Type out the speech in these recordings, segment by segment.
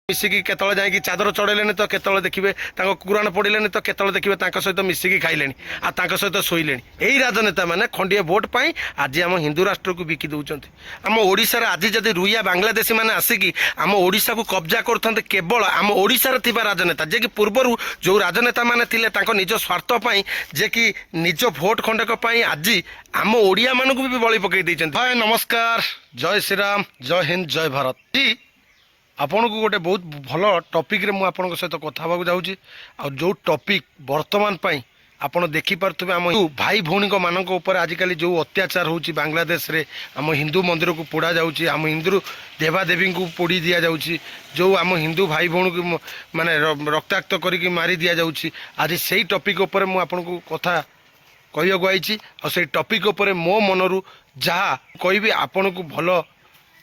मिसिकी केतल जाकि चादर चढ़ेले तो केतल देखिए कुराण पड़े तो केतल देखिए सहित मिसिकी खाइले सहित शोले यही राजनेता मैंने खंडे भोट पाई आज आम हिंदू राष्ट्र को बिकी दौरान आम ओडिशार आज जदि रुइया बांग्लादेशी मैंने आसिकी आम ओडिशा को कब्जा करते केवल आम ओडिशार थिबा राजनेता जे कि पूर्वर जो राजनेता मैंने थिले निज स्वार्थपाई जे कि निज भोट खंडक आज आम ओडिया मानक भी बलि पकई देइछन्ति। हाय नमस्कार, जय श्रीराम, जय हिंद, जय भारत। जी आपन को गोटे बहुत भल टॉपिक रे मु आपन सहित कथा होगा जाऊँगी आ जो टॉपिक वर्तमान पाई आपन देखिपे आम भाई भौणी मानक ऊपर आजिकल जो अत्याचार होची बांग्लादेश रे आम हिंदू मंदिर को पोड़ा जाऊँगी आम हिंदू देवादेवी को पोड़ी दि जाऊँगी जो आम हिंदू भाई भौणी को माने रक्ताक्त करके मारी दि जाऊँगी आज से टॉपिक ऊपर मु आपन को कथा कहू आई और से टॉपिक ऊपर मो मनरू जहाँ कहि आपन को भल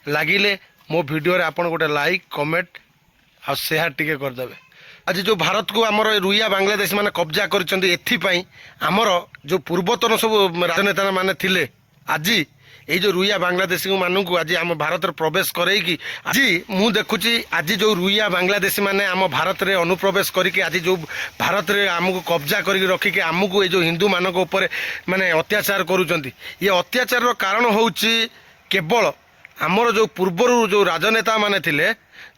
लगिले मो वीडियो रे आपन गोटे लाइक कमेंट और शेयर टिके करदेवे। आज जो भारत को आमर रुइया बांग्लादेश माने कब्जा करछन्ती एथिपाई आमर जो पूर्वतन सब राजनेता माने थिले आज ये जो रुइया बांग्लादेशी मानक आज आम भारत प्रवेश करैकी आज मु देखुची आज जो रुइया बांग्लादेशी माने आम भारत रे अनुप्रवेश करके आज जो भारत रे आमको कब्जा करके रखिके आमको ये जो हिंदू मानक ऊपर माने अत्याचार करूछन्ती ये अत्याचार कारण होउची केवल आमर जो पूर्वर जो राजनेता माने थिले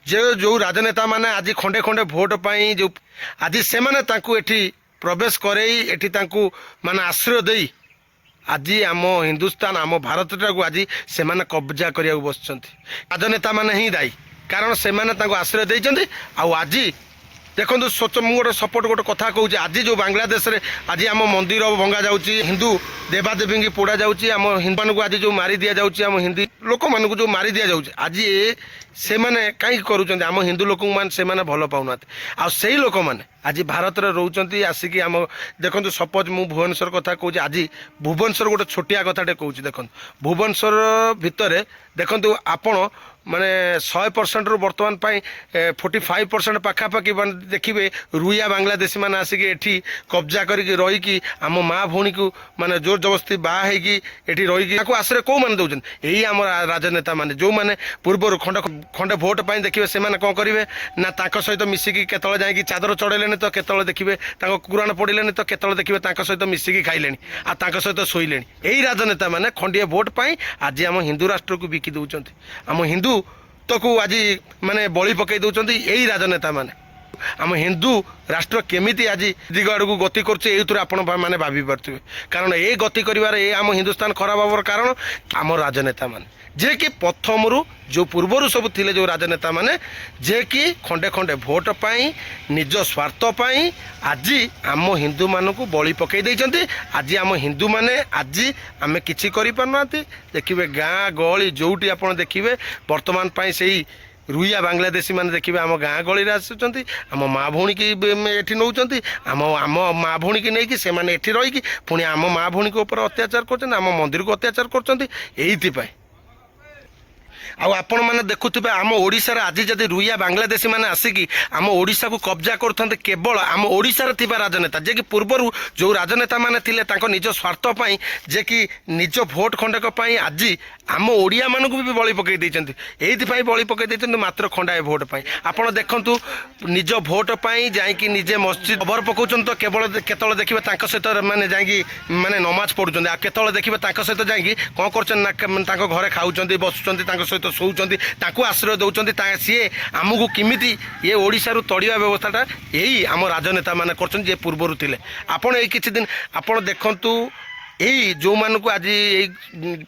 जो राजनेता माने आज खंडे खंडे भोट पाई जो आज से माने तांकु एठी प्रवेश करई एठी तांकु माने आश्रय देई आज आम हिंदुस्तान आम भारत को आज से माने कब्जा करिया बसचंती राजनेता माने ही दायी कारण से माने तांकु आश्रय देइचंती आज देखो सोच मु गोटे सपोर्ट गोटे कथा कहूँ आज जो बांग्लादेश रे आज आम मंदिर भंगा जाऊँगी हिंदू देवादेवी की पोड़ा जाऊँगी आम हिंदू मान आज जो मारी दि जाऊँगी आम हिंदी लोक मान जो मारी दि जाऊँगी आज से मैंने कहीं करूँ आम हिंदू लोक से भल पाऊना आ से लोक मैंने आज भारत में रोच आसिकी आम देखो सपोज मु भुवनेश्वर कथा कहूँ आज भुवनेश्वर गोटे छोटिया कथाटे कहूँ देखो भुवनेश्वर भितर देखो आपण माने 100% रु बर्तमान 45% पाखापाखि देखिए रुइया बांग्लादेशी मैंने आसिक एठी कब्जा करके रहीकि आम माँ भौणी को माने जोर जबरदस्ती बाहर एठी रहीकि आश्रय कौ मैंने दौरान यही आम राजनेता मैंने जो मैंने पूर्वर खंड खंडे भोट पाई देखिए से कौन करेंगे ना सहित मिसिकी केतल जाकि चादर चढ़ेले तो केतल देखिए कुराण पड़े तो केतल देखिए सहित मिसिकी खाइले सहित शोले यही राजनेता मैंने खंडे भोट पाई आज आम हिंदू राष्ट्र को बिकी दौरान आम हिंदू तो को आज माने बलि पकई दौरान यही राजनेता माने आम हिंदू राष्ट्र केमिति आज दिग आड़ को गति कर आपण मैंने भाभी पारे कारण ये गति कर आम हिंदुस्तान खराब हबार कारण आम राजनेता माने जे कि प्रथम जो पूर्वर सब थिले जो राजनेता माने जे कि खंडे खंडे भोट पाई निज स्वार्थ पाई आज आम हिंदू मान को बलि पकई देइछन्ति आज आम हिंदू माने आज आमे किछि करि पारना देखिए गाँ गहली जोटी आप देखिए वर्तमान पाई सही रुइया बांग्लादेशी मैंने देखिए आम गाँ गली आसुँच आम माँ भौणी की एठी नौकरी आम आम माँ भौणी की नहीं से एठी रहीकि पुणी आम माँ भौणी के ऊपर अत्याचार कर आम मंदिर को अत्याचार कर आपण मैंने देखुवे आम ओडिशार आज जदि रुइया बांग्लादेशी मैंने आसिकी आम ओडिशा को कब्जा करते केवल आम ओडिशार थिबा राजनेता जे कि पूर्वर जो राजनेता माने थिले निज स्वार्थपाई जे कि निज भोट खंडक पाई आज आम ओडिया मानक भी बलि पकई देइछन्ति एइथिपाई बलि पकई देइछन्ति मात्र खंडाए भोट पाई आपण देखंतु निज भोट पाई जाइकि निजे मस्जिद खबर पकाउछन तो केवल केतल देखिबे सहित माने जाइकि माने नमाज पढुछन्ति आ केतल देखिबे सहित जाइकि कोन करछन ना घरे खाउछन्ति बसुछन्ति सहित शोचन्ति आश्रय दौरान सी आमको किमिति ये ओडिशारू तड़िया व्यवस्थाटा यही आम राजनेता माने करछन जे पूर्वर थिले आपण एई किछि दिन आपण देखंतु यही जो मानक आज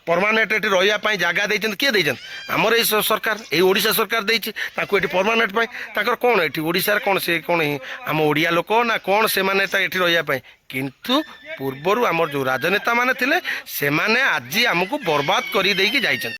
परमानेंट ये रही जगह देते किए देते आमर ये सरकार ये ओडिशा सरकार देती परमानेंट ताकर कौन ये ओडिशा कौन से कौन आम ओडिया लोक ना कौन से माने रही किंतु पूर्वर आमर जो राजनेता माने थिले से माने आज आमको बर्बाद कर देकी जाइछन।